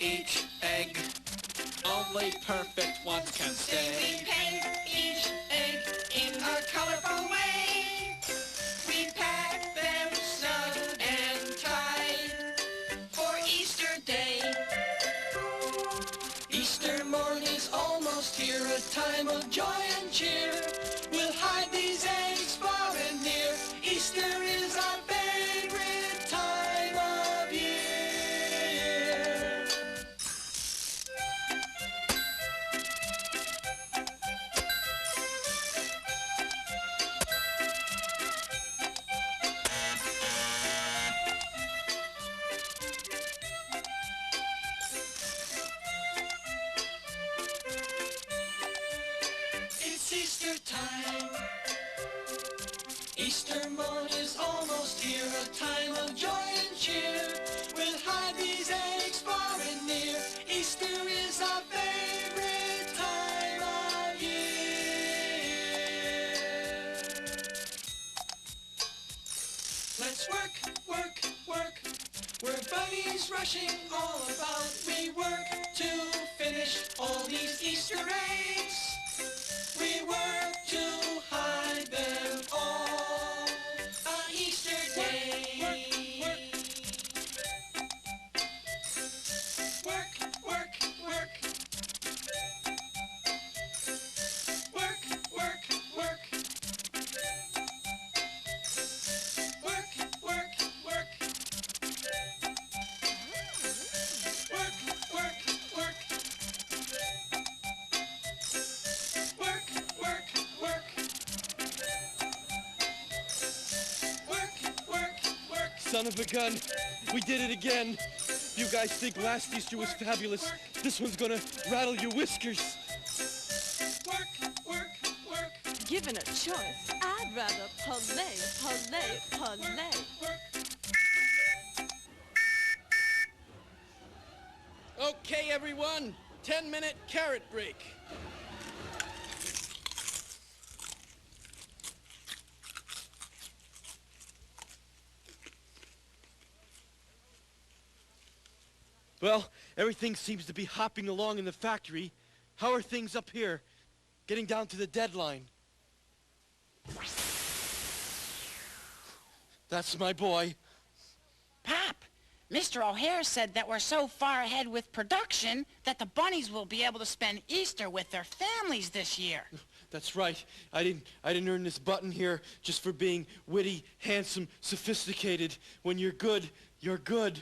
each egg. Only perfect ones can stay. We paint each egg in a colorful way. We pack them snug and tight for Easter Day. Easter morn is almost here, a time of joy and cheer. We'll hide these eggs far and near. Easter is our favorite time of year. It's Easter time. Easter morn is almost here, a time of joy and cheer. We'll hide these eggs far and near. Easter is our favorite time of year. Let's work, work, work. We're bunnies rushing all about. We work to finish all these Easter eggs. We work to hide them all on Easter Day. Work, work, work. Work, work, work. Work, work, work. Work, work, work. Work, work, work. Work, work, work. Son of a gun, we did it again. You guys think last Easter was fabulous. This one's gonna rattle your whiskers. Work, work, work. Given a choice, I'd rather parlay. Okay, everyone, 10-minute carrot break. Well, everything seems to be hopping along in the factory. How are things up here? Getting down to the deadline. That's my boy. Pop, Mr. O'Hare said that we're so far ahead with production that the bunnies will be able to spend Easter with their families this year. That's right. I didn't earn this button here just for being witty, handsome, sophisticated. When you're good, you're good.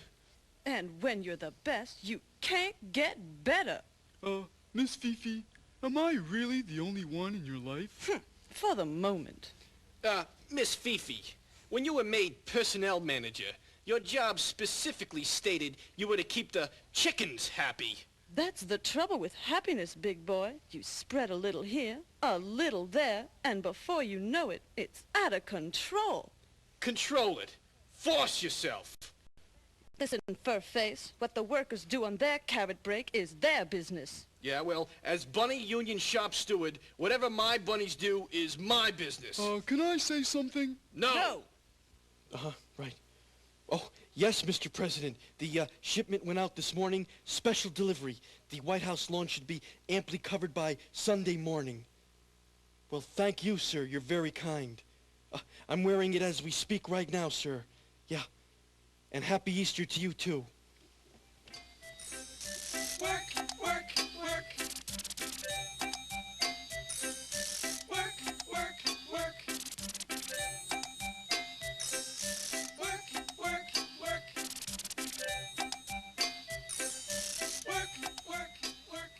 And when you're the best, you can't get better. Miss Fifi, am I really the only one in your life? For the moment. Miss Fifi, when you were made personnel manager, your job specifically stated you were to keep the chickens happy. That's the trouble with happiness, big boy. You spread a little here, a little there, and before you know it, it's out of control. Control it. Force yourself. Listen, Furface, what the workers do on their carrot break is their business. Yeah, well, as Bunny Union shop steward, whatever my bunnies do is my business. Can I say something? No. Right. Oh, yes, Mr. President. The shipment went out this morning. Special delivery. The White House lawn should be amply covered by Sunday morning. Well, thank you, sir. You're very kind. I'm wearing it as we speak right now, sir. Yeah. And happy Easter to you, too. Work, work, work. Work, work, work. Work, work, work. Work, work, work.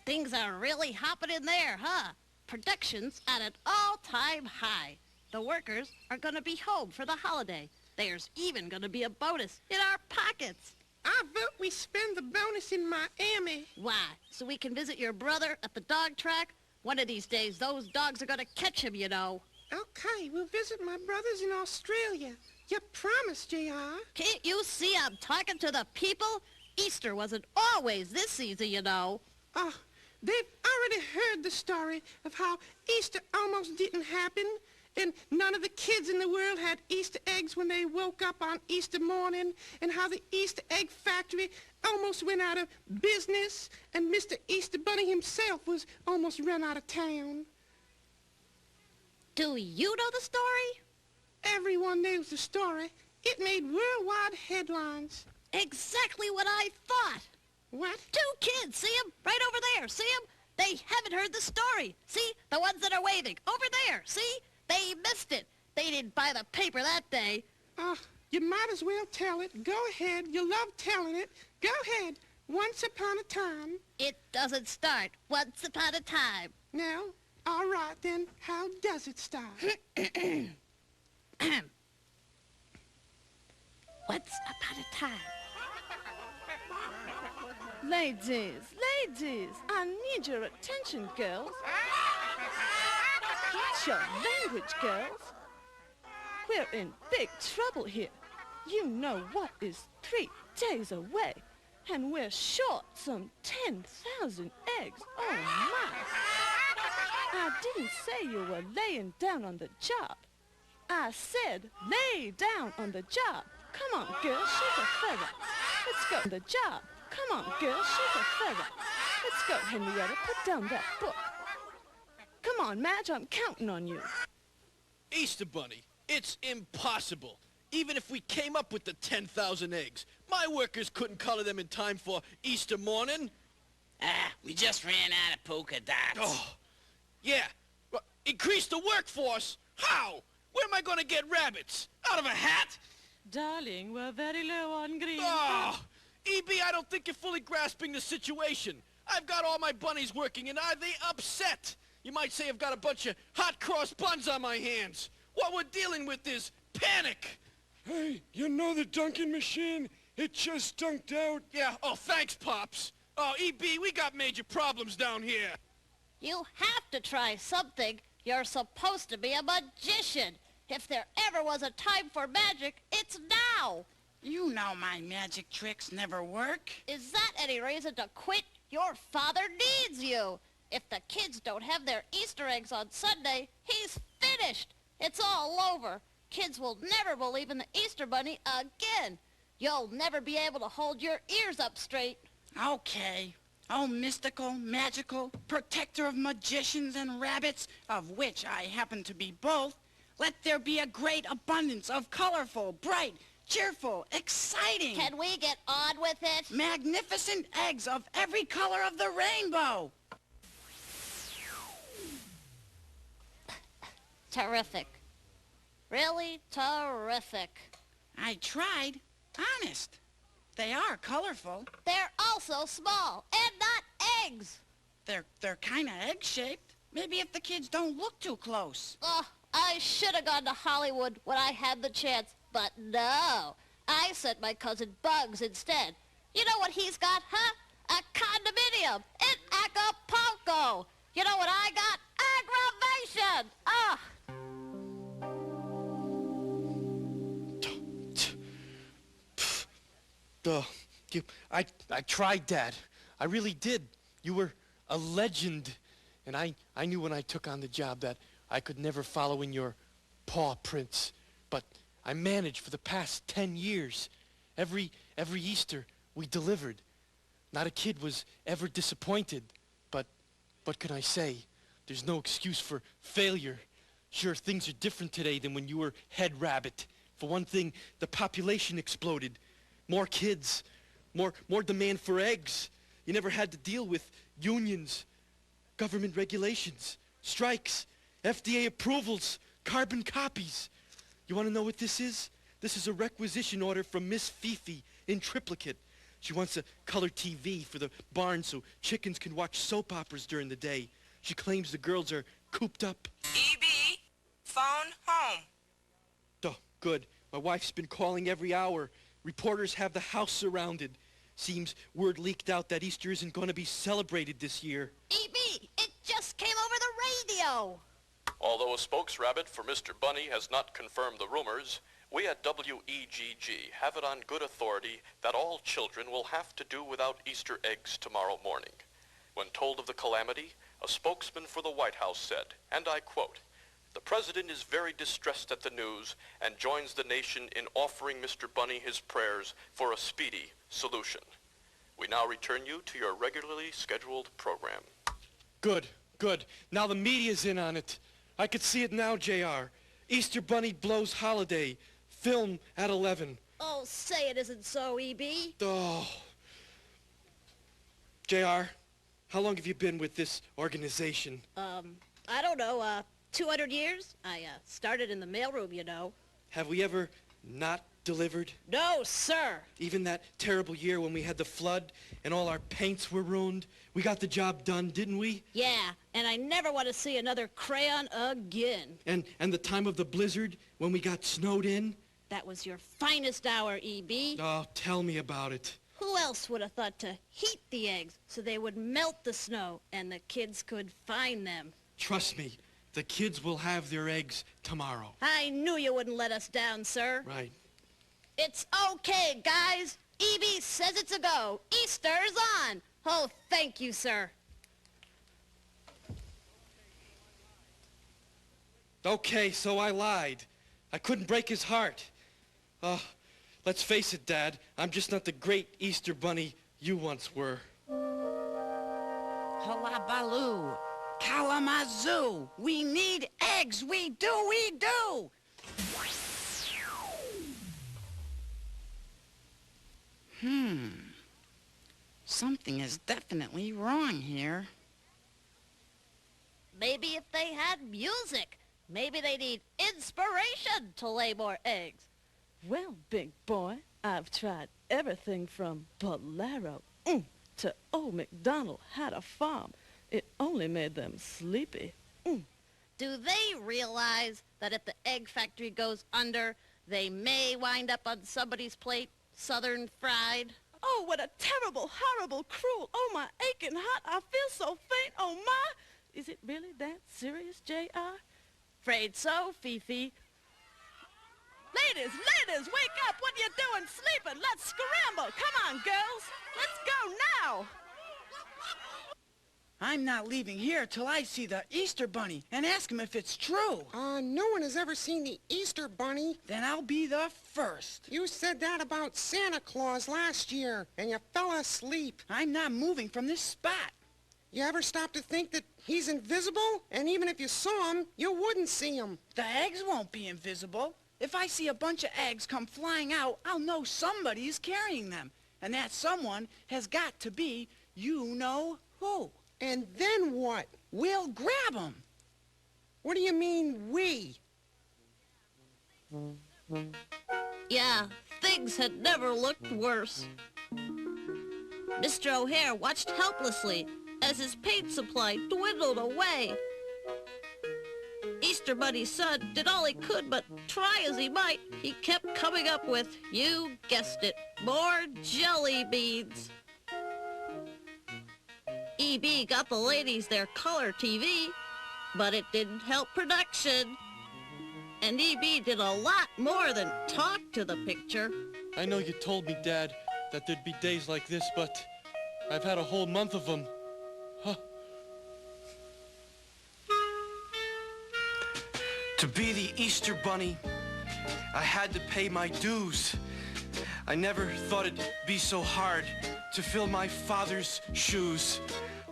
Things are really hopping in there, huh? Production's at an all-time high. The workers are going to be home for the holiday. There's even going to be a bonus in our pockets. I vote we spend the bonus in Miami. Why? So we can visit your brother at the dog track? One of these days, those dogs are going to catch him, you know. Okay, we'll visit my brothers in Australia. You promised, JR. Can't you see I'm talking to the people? Easter wasn't always this season, you know. Oh, they've already heard the story of how Easter almost didn't happen and none of the kids in the world had Easter eggs when they woke up on Easter morning, and how the Easter egg factory almost went out of business, and Mr. Easter Bunny himself was almost run out of town. Do you know the story? Everyone knows the story. It made worldwide headlines. Exactly what I thought. What? 2 kids, see them? Right over there, see them? They haven't heard the story. See? The ones that are waving. Over there, see? They missed it. They didn't buy the paper that day. You might as well tell it. Go ahead. You love telling it. Go ahead. Once upon a time. It doesn't start once upon a time. No? All right, then. How does it start? Once upon a time. Ladies, I need your attention, girls. What's your language, girls? We're in big trouble here. You know what is 3 days away, and we're short some 10,000 eggs. Oh, my. I didn't say you were laying down on the job. I said lay down on the job. Come on, girl, she's a feather. Let's go on the job. Come on, girl, she's a feather. Let's go, Henrietta, put down that book. Come on, Madge, I'm counting on you. Easter Bunny, it's impossible. Even if we came up with the 10,000 eggs, my workers couldn't color them in time for Easter morning. We just ran out of polka dots. Oh, yeah. Well, increase the workforce? How? Where am I going to get rabbits? Out of a hat? Darling, we're very low on green. Oh, E.B., I don't think you're fully grasping the situation. I've got all my bunnies working, and are they upset? You might say I've got a bunch of hot cross buns on my hands. What we're dealing with is panic. Hey, you know the dunking machine? It just dunked out. Yeah, oh, thanks, Pops. Oh, E.B., we got major problems down here. You have to try something. You're supposed to be a magician. If there ever was a time for magic, it's now. You know my magic tricks never work. Is that any reason to quit? Your father needs you. If the kids don't have their Easter eggs on Sunday, he's finished. It's all over. Kids will never believe in the Easter Bunny again. You'll never be able to hold your ears up straight. Okay. Oh, mystical, magical, protector of magicians and rabbits, of which I happen to be both, let there be a great abundance of colorful, bright, cheerful, exciting, Can we get on with it? magnificent eggs of every color of the rainbow. Terrific. Really terrific. I tried. Honest. They are colorful. They're also small and not eggs. They're kind of egg-shaped. Maybe if the kids don't look too close. Oh, I should have gone to Hollywood when I had the chance, but no. I sent my cousin Bugs instead. You know what he's got, huh? A condominium in Acapulco. You know what I got? Aggravation. Ah. I tried, Dad. I really did. You were a legend. And I knew when I took on the job that I could never follow in your paw prints. But I managed for the past 10 years. Every Easter, we delivered. Not a kid was ever disappointed. But what can I say? There's no excuse for failure. Sure, things are different today than when you were head rabbit. For one thing, the population exploded. More kids, more demand for eggs. You never had to deal with unions, government regulations, strikes, FDA approvals, carbon copies. You want to know what this is? This is a requisition order from Miss Fifi in triplicate. She wants a color TV for the barn so chickens can watch soap operas during the day. She claims the girls are cooped up. EB, phone home. Oh, good. My wife's been calling every hour. Reporters have the house surrounded. Seems word leaked out that Easter isn't going to be celebrated this year. E.B., it just came over the radio. Although a spokesrabbit for Mr. Bunny has not confirmed the rumors, we at WEGG have it on good authority that all children will have to do without Easter eggs tomorrow morning. When told of the calamity, a spokesman for the White House said, and I quote, The President is very distressed at the news and joins the nation in offering Mr. Bunny his prayers for a speedy solution. We now return you to your regularly scheduled program. Good, good. Now the media's in on it. I could see it now, JR. Easter Bunny blows holiday. Film at 11. Oh, say it isn't so, E.B. Oh. JR, how long have you been with this organization? I don't know, 200 years? I started in the mailroom, you know. Have we ever not delivered? No, sir. Even that terrible year when we had the flood and all our paints were ruined? We got the job done, didn't we? Yeah, and I never want to see another crayon again. And the time of the blizzard when we got snowed in? That was your finest hour, E.B. Oh, tell me about it. Who else would have thought to heat the eggs so they would melt the snow and the kids could find them? Trust me, the kids will have their eggs tomorrow. I knew you wouldn't let us down, sir. Right. It's okay, guys. E.B. says it's a go. Easter's on. Oh, thank you, sir. Okay, so I lied. I couldn't break his heart. Let's face it, Dad. I'm just not the great Easter Bunny you once were. Hullabaloo. Kalamazoo. We need eggs. We do. Something is definitely wrong here. Maybe if they had music. Maybe they need inspiration to lay more eggs. Well, big boy, I've tried everything from Bolero to Old MacDonald Had a Farm. It only made them sleepy. Do they realize that if the egg factory goes under, they may wind up on somebody's plate, southern fried? Oh, what a terrible, horrible, cruel, oh, my aching heart, I feel so faint, oh, my. Is it really that serious, J.R.? Afraid so, Fifi. Ladies, wake up! What are you doing sleeping? Let's scramble! Come on, girls! Let's go now! I'm not leaving here till I see the Easter Bunny and ask him if it's true. No one has ever seen the Easter Bunny. Then I'll be the first. You said that about Santa Claus last year, and you fell asleep. I'm not moving from this spot. You ever stop to think that he's invisible? And even if you saw him, you wouldn't see him. The eggs won't be invisible. If I see a bunch of eggs come flying out, I'll know somebody is carrying them. And that someone has got to be you-know-who. And then what? We'll grab them. What do you mean, we? Yeah, things had never looked worse. Mr. O'Hare watched helplessly as his paint supply dwindled away. Easter Bunny's son did all he could, but try as he might, he kept coming up with, you guessed it, more jelly beans. E.B. got the ladies their color TV, but it didn't help production. And E.B. did a lot more than talk to the picture. I know you told me, Dad, that there'd be days like this, but I've had a whole month of them. To be the Easter Bunny, I had to pay my dues. I never thought it'd be so hard to fill my father's shoes.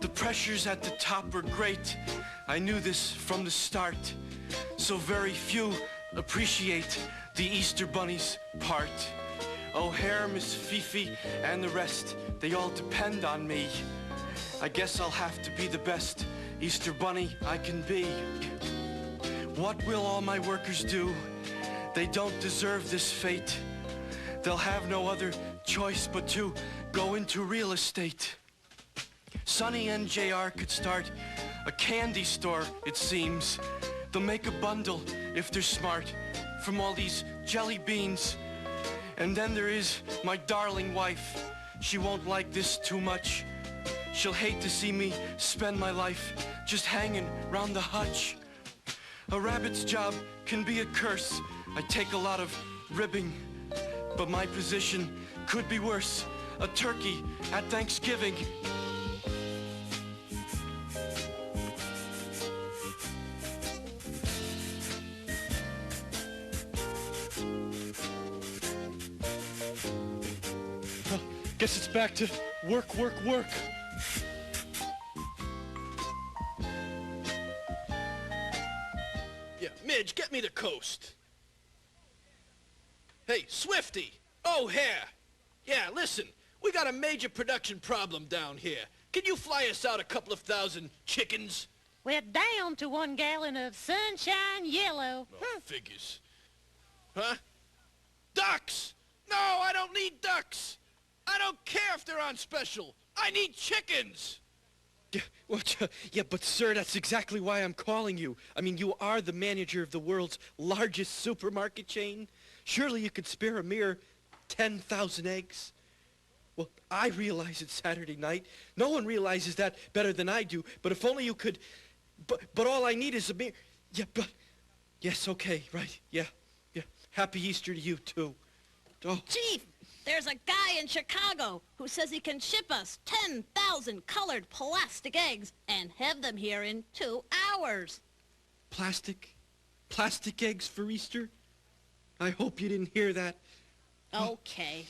The pressures at the top were great. I knew this from the start. So very few appreciate the Easter Bunny's part. O'Hare, Miss Fifi, and the rest, they all depend on me. I guess I'll have to be the best Easter Bunny I can be. What will all my workers do? They don't deserve this fate. They'll have no other choice but to go into real estate. Sonny and JR could start a candy store, it seems. They'll make a bundle, if they're smart, from all these jelly beans. And then there is my darling wife. She won't like this too much. She'll hate to see me spend my life just hanging round the hutch. A rabbit's job can be a curse. I take a lot of ribbing, but my position could be worse. A turkey at Thanksgiving. Guess it's back to work, work, work. Yeah, Midge, get me the coast. Hey, Swifty! Oh, Hare! Yeah, listen, we got a major production problem down here. Can you fly us out a couple of thousand chickens? We're down to 1 gallon of sunshine yellow. Oh, figures. Huh? Ducks! No, I don't need ducks! I don't care if they're on special. I need chickens! Yeah, well, yeah, but sir, that's exactly why I'm calling you. I mean, you are the manager of the world's largest supermarket chain. Surely you could spare a mere 10,000 eggs. Well, I realize it's Saturday night. No one realizes that better than I do. But if only you could... But all I need is a mere... Yeah, but... Yes, okay, right. Yeah. Happy Easter to you, too. Oh. Chief, there's a guy in Chicago who says he can ship us 10,000 colored plastic eggs and have them here in 2 hours. Plastic? Plastic eggs for Easter? I hope you didn't hear that. Okay.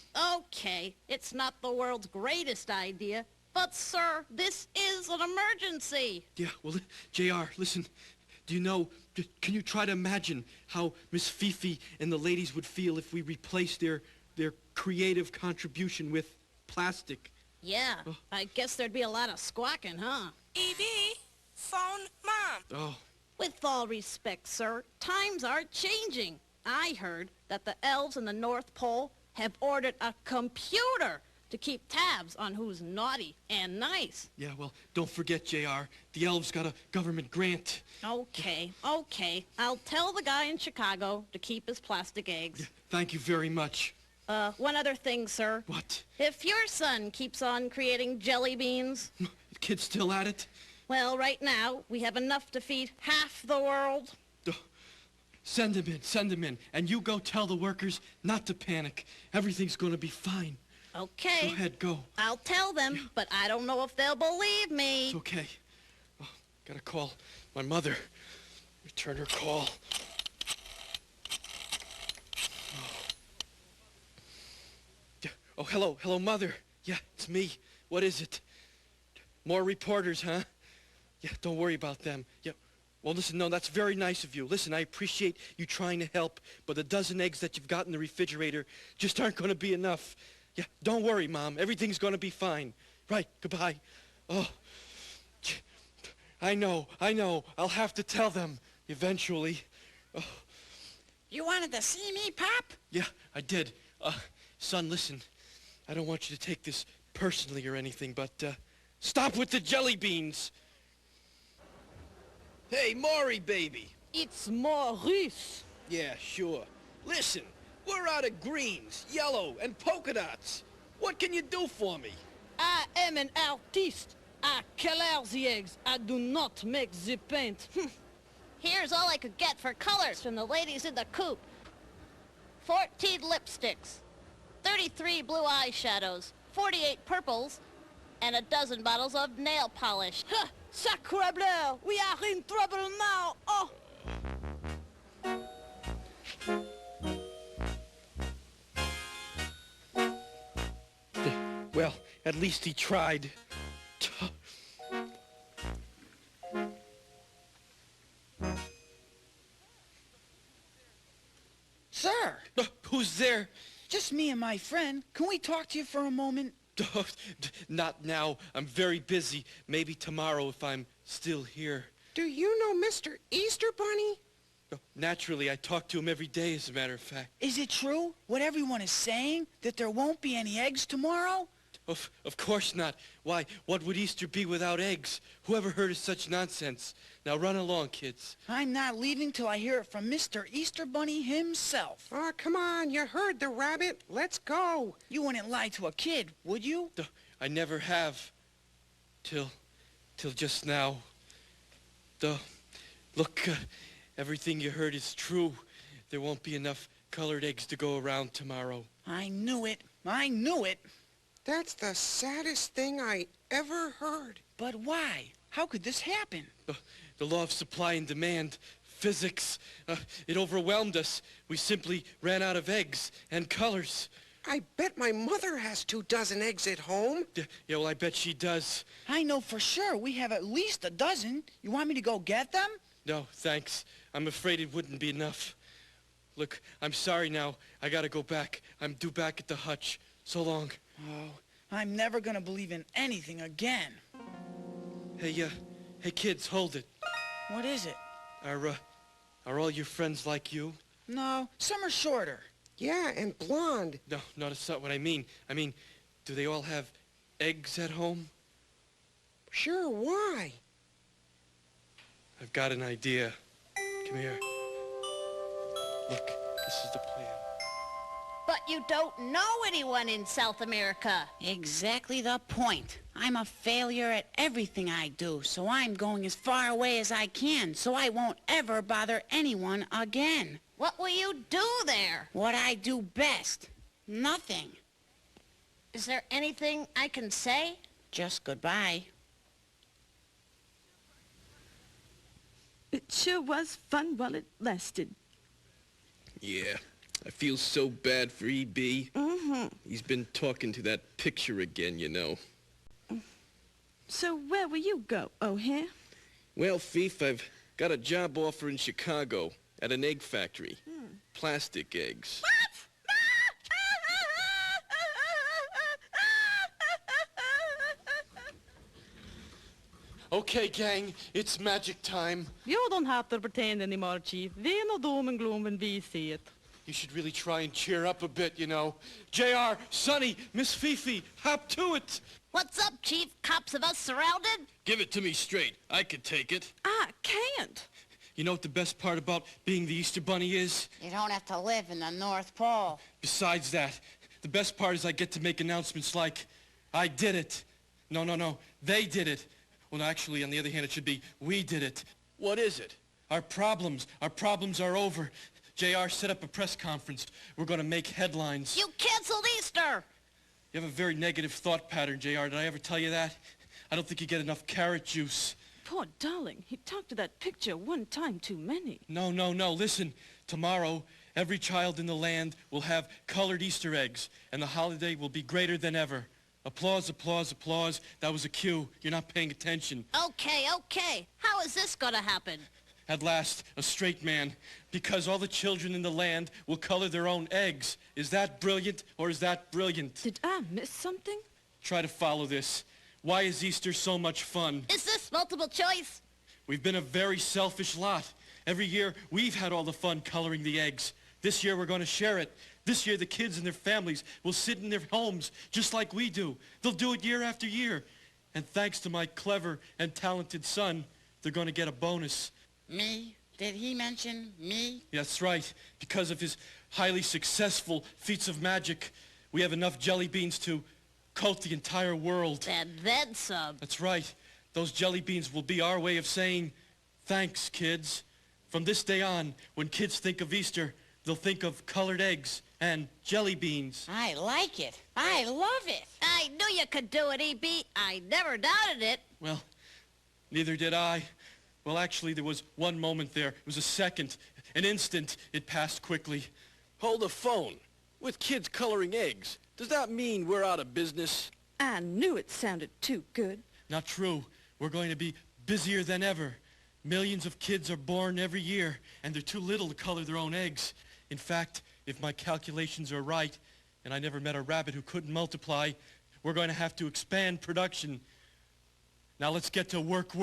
It's not the world's greatest idea, but, sir, this is an emergency. Yeah, well, JR, listen, do you know, can you try to imagine how Miss Fifi and the ladies would feel if we replaced their creative contribution with plastic? Yeah, I guess there'd be a lot of squawking, huh? Evie, phone Mom. Oh. With all respect, sir, times are changing. I heard that the elves in the North Pole have ordered a computer to keep tabs on who's naughty and nice. Yeah, well, don't forget, JR, the elves got a government grant. Okay. I'll tell the guy in Chicago to keep his plastic eggs. Yeah, thank you very much. One other thing, sir. What? If your son keeps on creating jelly beans... The kid's still at it? Well, right now, we have enough to feed half the world. Send him in, and you go tell the workers not to panic. Everything's gonna be fine. Okay. Go ahead, go. I'll tell them, but I don't know if they'll believe me. It's okay. Oh, gotta call my mother. Return her call. Oh, hello, Mother. Yeah, it's me. What is it? More reporters, huh? Yeah, don't worry about them. Yeah. Well, listen, no, that's very nice of you. Listen, I appreciate you trying to help, but the dozen eggs that you've got in the refrigerator just aren't going to be enough. Yeah, don't worry, Mom. Everything's going to be fine. Right, goodbye. Oh, I know. I'll have to tell them eventually. Oh. You wanted to see me, Pop? Yeah, I did. Son, listen. I don't want you to take this personally or anything, but, stop with the jelly beans! Hey, Maury, baby. It's Maurice. Yeah, sure. Listen, we're out of greens, yellow, and polka dots. What can you do for me? I am an artiste. I color the eggs. I do not make the paint. Here's all I could get for colors from the ladies in the coop. 14 lipsticks, 33 blue eyeshadows, 48 purples, and a dozen bottles of nail polish. Ha! Sacre bleu! We are in trouble now! Oh! Well, at least he tried. Sir! Who's there? Just me and my friend. Can we talk to you for a moment? Not now. I'm very busy. Maybe tomorrow if I'm still here. Do you know Mr. Easter Bunny? Naturally, I talk to him every day, as a matter of fact. Is it true, what everyone is saying, that there won't be any eggs tomorrow? Of course not. Why, what would Easter be without eggs? Whoever heard of such nonsense? Now run along, kids. I'm not leaving till I hear it from Mr. Easter Bunny himself. Oh, come on, you heard the rabbit. Let's go. You wouldn't lie to a kid, would you? I never have. Till just now. Look, everything you heard is true. There won't be enough colored eggs to go around tomorrow. I knew it. That's the saddest thing I ever heard. But why? How could this happen? The law of supply and demand, physics, it overwhelmed us. We simply ran out of eggs and colors. I bet my mother has 24 eggs at home. Yeah, well, I bet she does. I know for sure we have at least a dozen. You want me to go get them? No, thanks. I'm afraid it wouldn't be enough. Look, I'm sorry now. I gotta go back. I'm due back at the hutch. So long. Oh, I'm never gonna believe in anything again. Hey kids, hold it. What is it? Are all your friends like you? No, some are shorter. Yeah, and blonde. No, that's not what I mean. I mean, do they all have eggs at home? Sure, why? I've got an idea. Come here. Look, this is the plan. But you don't know anyone in South America. Exactly the point. I'm a failure at everything I do, so I'm going as far away as I can, so I won't ever bother anyone again. What will you do there? What I do best. Nothing. Is there anything I can say? Just goodbye. It sure was fun while it lasted. Yeah, I feel so bad for E.B. Mm-hmm. He's been talking to that picture again, you know. So where will you go, O'Hare? Well, Fief, I've got a job offer in Chicago at an egg factory. Plastic eggs. Okay, gang, it's magic time. You don't have to pretend anymore, Chief. We know doom and gloom when we see it. You should really try and cheer up a bit, you know. JR, Sonny, Miss Fifi, hop to it. What's up, Chief? Cops of us surrounded? Give it to me straight. I could take it. I can't. You know what the best part about being the Easter Bunny is? You don't have to live in the North Pole. Besides that, the best part is I get to make announcements like, I did it. No, they did it. Well, no, actually, on the other hand, it should be, we did it. What is it? Our problems are over. JR set up a press conference. We're going to make headlines. You canceled Easter! You have a very negative thought pattern, JR. Did I ever tell you that? I don't think you get enough carrot juice. Poor darling. He talked to that picture one time too many. No. Listen, tomorrow, every child in the land will have colored Easter eggs, and the holiday will be greater than ever. Applause, applause, applause. That was a cue. You're not paying attention. Okay. How is this gonna happen? At last, a straight man, because all the children in the land will color their own eggs. Is that brilliant, or is that brilliant? Did I miss something? Try to follow this. Why is Easter so much fun? Is this multiple choice? We've been a very selfish lot. Every year, we've had all the fun coloring the eggs. This year, we're going to share it. This year, the kids and their families will sit in their homes just like we do. They'll do it year after year. And thanks to my clever and talented son, they're going to get a bonus. Me? Did he mention me? That's right. Because of his highly successful feats of magic, we have enough jelly beans to coat the entire world. And then some. That's right. Those jelly beans will be our way of saying, thanks, kids. From this day on, when kids think of Easter, they'll think of colored eggs and jelly beans. I like it. I love it. I knew you could do it, E.B. I never doubted it. Well, neither did I. Well, actually, there was one moment there. It was a second, an instant. It passed quickly. Hold the phone. With kids coloring eggs, does that mean we're out of business? I knew it sounded too good. Not true. We're going to be busier than ever. Millions of kids are born every year, and they're too little to color their own eggs. In fact, if my calculations are right, and I never met a rabbit who couldn't multiply, we're going to have to expand production. Now let's get to work.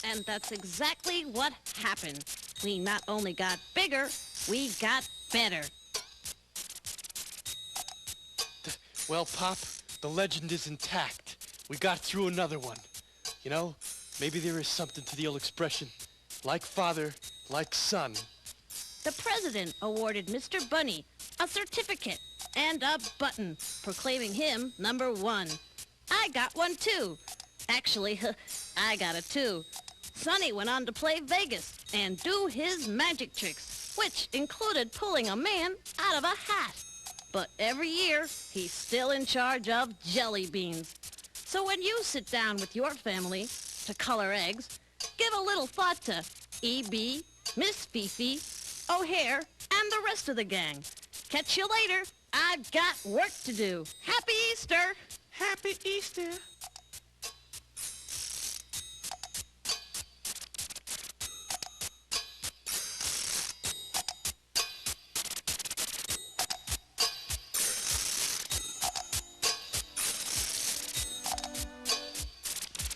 And that's exactly what happened. We not only got bigger, we got better. Well, Pop, the legend is intact. We got through another one. You know, maybe there is something to the old expression, like father, like son. The president awarded Mr. Bunny a certificate and a button proclaiming him #1. I got one too. Actually, I got it too. Sonny went on to play Vegas and do his magic tricks, which included pulling a man out of a hat. But every year, he's still in charge of jelly beans. So when you sit down with your family to color eggs, give a little thought to E.B., Miss Fifi, O'Hare, and the rest of the gang. Catch you later. I've got work to do. Happy Easter! Happy Easter.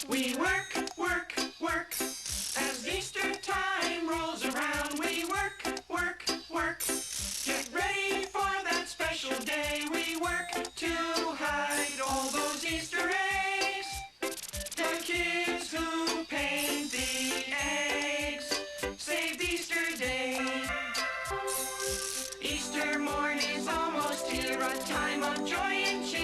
We work, work, work. As Easter time rolls around, we work, work, work. Get ready for that special day. We work to hide all those Easter eggs. The kids who paint the eggs saved Easter Day. Easter morning's almost here, a time of joy and cheer.